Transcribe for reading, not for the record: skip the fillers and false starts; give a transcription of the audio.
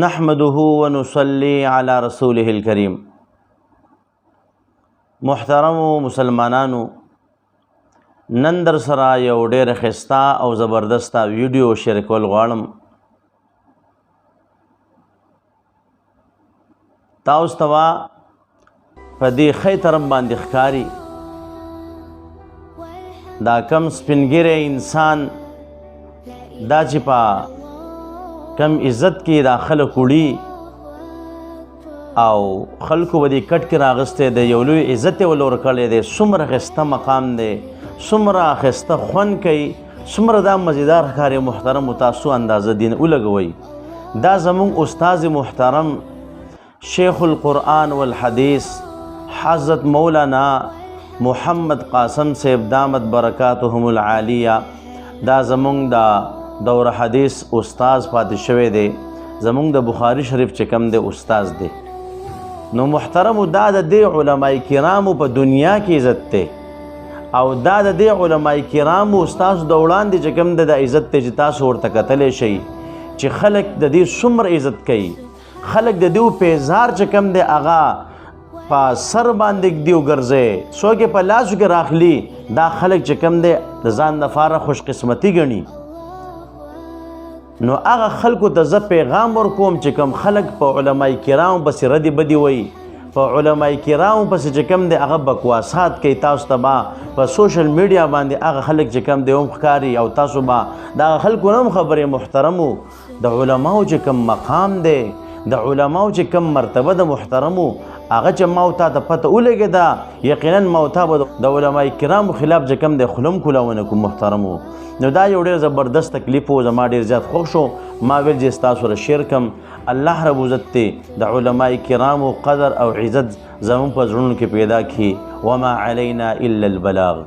نحمده ونصلي على رسوله الكريم. محترم مسلمانانو، نن در سره یو ډېر ښایسته او زبردسته ویډیو شریکول غواړم. تاسو ته په دې ښی طرف باندې ښکاري دا کم سپینګیری انسان دا چې په کم عزت کې دا خلک وړي او خلکو به دې کټ کې راغستی دی، یو لوی عزت یې ولور کړی دی. څومره ښایسته مقام دی، څومره ښایسته خوند کوي، څومره دا مزیدار ښکاري. محترمو، تاسو اندازه دین ولګوئ. دا زموږ استاذ محترم شیخ القرآن والحدیث حضرت مولانا محمد قاسم صاحب دامت برکاتهم العالیه، دا زموږ دا دور حدیث استاذ پاتې شوی دی، زموږ د بخاری شریف چې کوم دی استاذ دی. نو محترمو، دا د دې علماء کرامو په دنیا کې عزت دی او دا د دې علماء کرامو استاذ د وړاندې چې کوم دی د عزت دی چې تاسو ورته کتلی شئ چې خلک د دې څومره عزت کوي. خلک د دې پیزار چې کوم دی هغه په سر باندې ږدي وګرځي، څوک یې په لاسو کې راخلي. دا خلک چې کوم دی د ځان لپاره خوش قسمتي ګڼي. نو هغه خلکو ته زه پیغام ورکوم چې کوم خلک په علماء کرامو پسې ردې بدې وایي، په علماء کرامو پسې چې کوم دی هغه بکواسات کوي، تاسو ته به په سوشل میډیا باندې هغه خلک چې کوم دی هم ښکاري او تاسو به د هغه خلکو نه هم خبرې. محترمو، د علماو چې کوم مقام دی، د علماو چې کوم مرتبه د محترمو هغه چې ما تا ته پته ولګېده، یقینا ما تا به د علماء کرامو خلاف چې کوم دی خلم کولاونه کوم. محترمو، نو دا یو ډېر زبردست کلیپ و، زما ډېر زیات خوښ شو. ما ویل چې ستاسو سره شیر کړم. الله رب عزت دی د علماء کرامو قدر او عزت زموږ په زړونو کې پیدا کړي. وما علینا الا البلاغ.